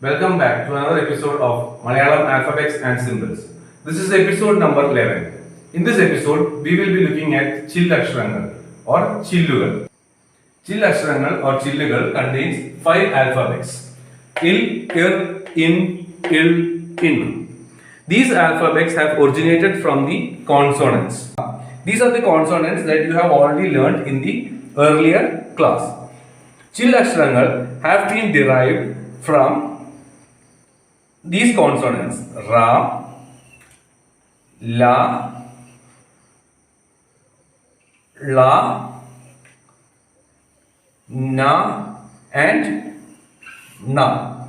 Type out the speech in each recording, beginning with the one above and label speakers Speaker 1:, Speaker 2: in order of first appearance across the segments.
Speaker 1: Welcome back to another episode of Malayalam Alphabets and Symbols. This is episode number 11. In this episode, we will be looking at Chillaksharangal or Chillugal. Chillaksharangal or Chillugal contains 5 alphabets. Il, Ir, In, Il, In. These alphabets have originated from the consonants. These are the consonants that you have already learned in the earlier class. Chillaksharangal have been derived from these consonants Ra, La, La, Na and Na.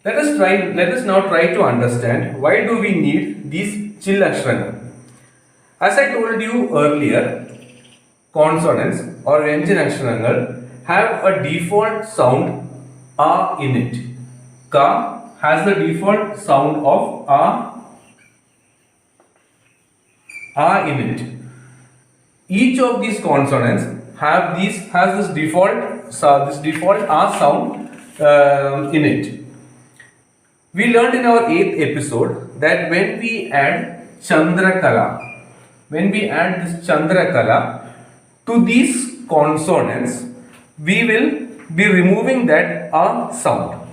Speaker 1: Let us now try to understand why do we need these Chillaksharangal. As I told you earlier, consonants or Vyanjanaksharangal have a default sound A in it. Ka has the default sound of A in it. Each of these consonants has this default A sound in it. We learned in our 8th episode that when we add Chandrakala to these consonants, we will be removing that A sound.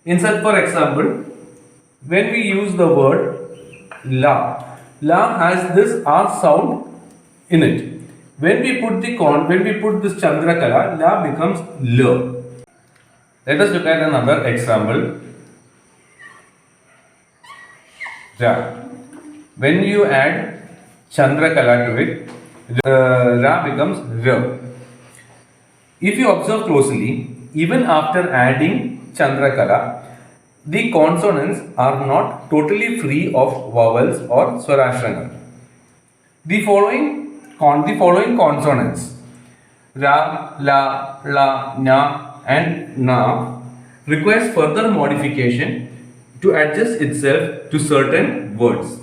Speaker 1: For example, when we use the word La has this R sound in it. When we put this Chandrakala, La becomes L. Let us look at another example. Ra. When you add Chandrakala to it, Ra becomes R. If you observe closely, even after adding Chandrakala, the consonants are not totally free of vowels or Swarashrangal. The following consonants Ra, La, La, Na and Na requires further modification to adjust itself to certain words.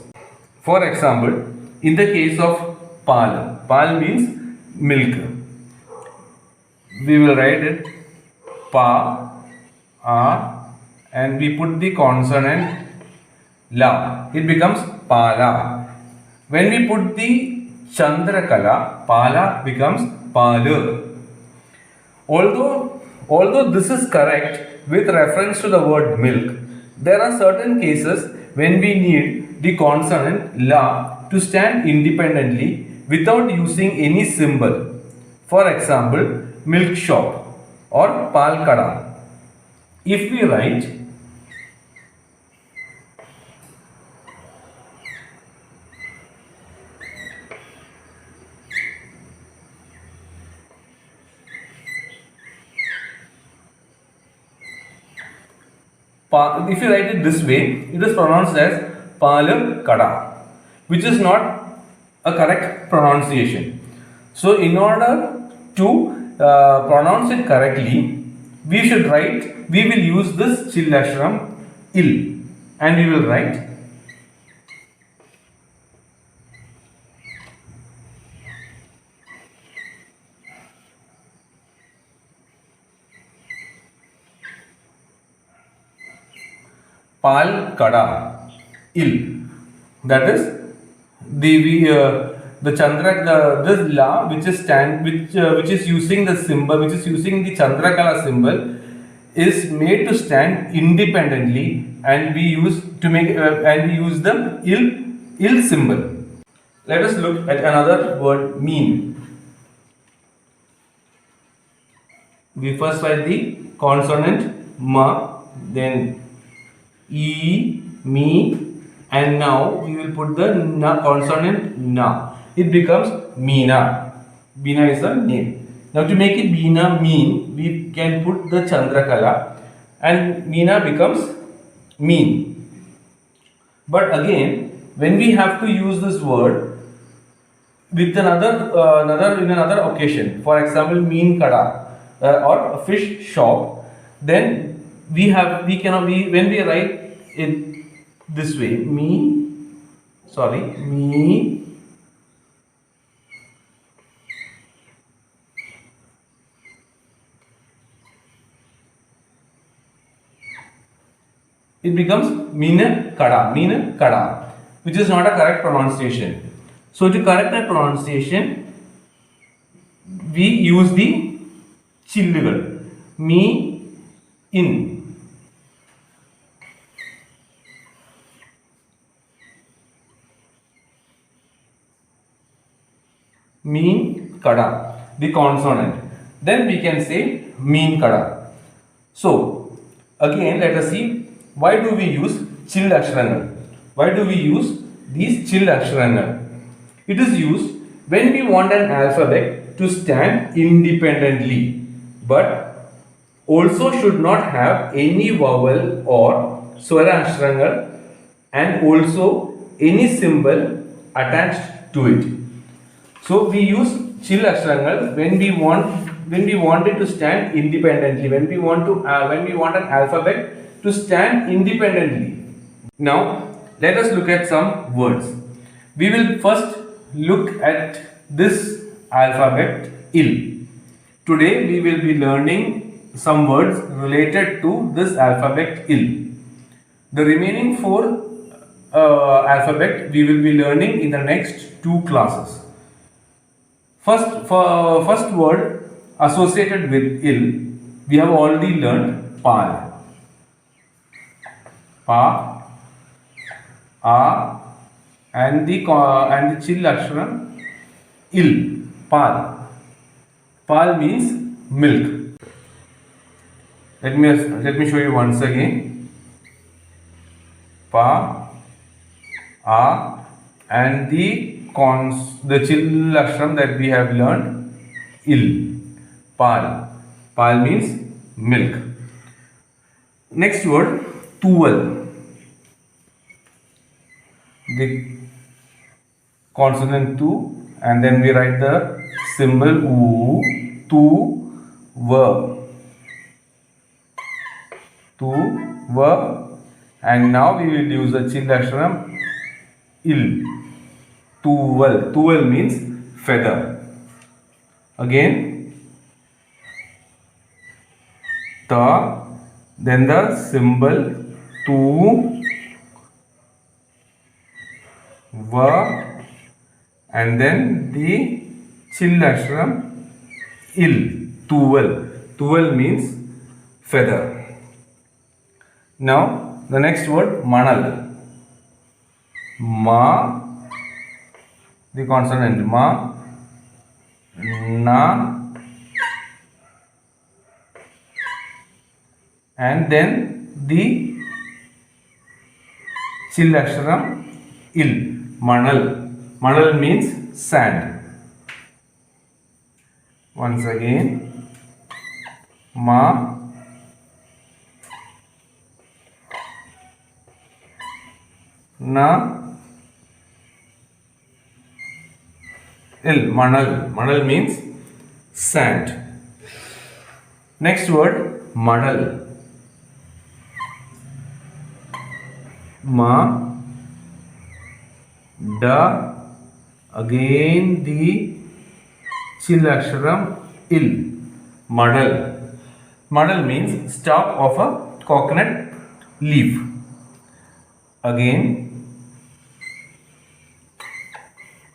Speaker 1: For example, in the case of Pal means milk. We will write it Pa, and we put the consonant La. It becomes Pala. When we put the Chandrakala, Pala becomes Palu. Although this is correct with reference to the word milk, there are certain cases when we need the consonant La to stand independently without using any symbol. For example, milk shop or Palkada. If we write it this way, it is pronounced as Palakada, which is not a correct pronunciation. So, in order to pronounce it correctly, we will use this Chillashram Il, and we will write Palkada Il. That is the Chandra this La which is using the symbol, which is using the Chandrakala symbol, is made to stand independently, and we use the il symbol. Let us look at another word, mean. We first write the consonant Ma, then E, Me, and now we will put the consonant Na. It becomes Meena. Meena is a name. Now to make it Meena mean, we can put the Chandrakala and Meena becomes mean. But again, when we have to use this word with another occasion, for example, mean kada or a fish shop, then when we write it this way, me it becomes Kada, which is not a correct pronunciation. So to correct that pronunciation, we use the chillugal. Me, in. Mean Kada, the consonant. Then we can say mean Kada. So again, let us see why do we use chill aksharangal. Why do we use these chill aksharangal? It is used when we want an alphabet to stand independently, but also should not have any vowel or swara aksharangal and also any symbol attached to it. So we use chill aksharangal when we want it to stand independently, when we want an alphabet to stand independently. Now let us look at some words. We will first look at this alphabet IL. Today we will be learning some words related to this alphabet IL. The remaining four alphabet we will be learning in the next two classes. First word associated with IL, we have already learned PAL. Pa, A, and the chill aksharam IL, PAL. PAL means milk. Let me show you once again. Pa, A, and the chill aksharam that we have learned, IL, PAL. PAL means milk. Next word, tuval. The consonant tu, and then we write the symbol u, tu, va. Tu, va, and now we will use the chill aksharam IL. Tuval. Tuval means feather. Again, ta, then the symbol tu, va, and then the chill aksharam IL. Tuval. Tuval means feather. Now the next word manal. Ma, the consonant ma, na, and then the chill aksharam IL. Manal. Manal means sand. Once again, ma, na, il. Manal. Manal means sand. Next word, madal. Ma, da, again the chill aksharam il. Madal. Madal means stalk of a coconut leaf. Again,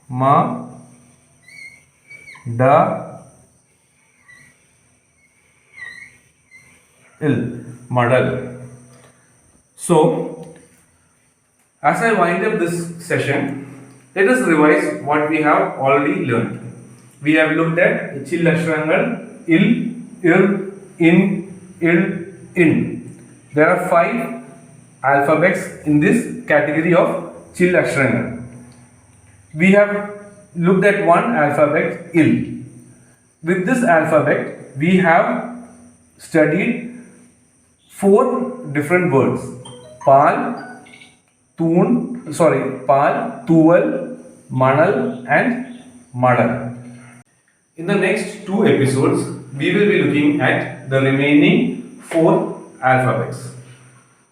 Speaker 1: ma, da, il. Madal. So, as I wind up this session, let us revise what we have already learned. We have looked at chill aksharangal il, ir, in, il, in. There are 5 alphabets in this category of chill aksharangal. We have looked at one alphabet il. With this alphabet, we have studied 4 different words: pal, pal, tuval, manal, and madal. In the next 2 episodes, we will be looking at the remaining 4 alphabets.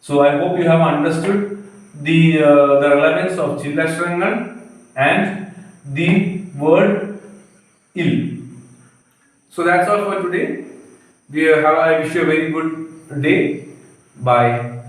Speaker 1: So I hope you have understood the relevance of chill aksharangal and the word il. So that's all for today. I wish you a very good day. Bye.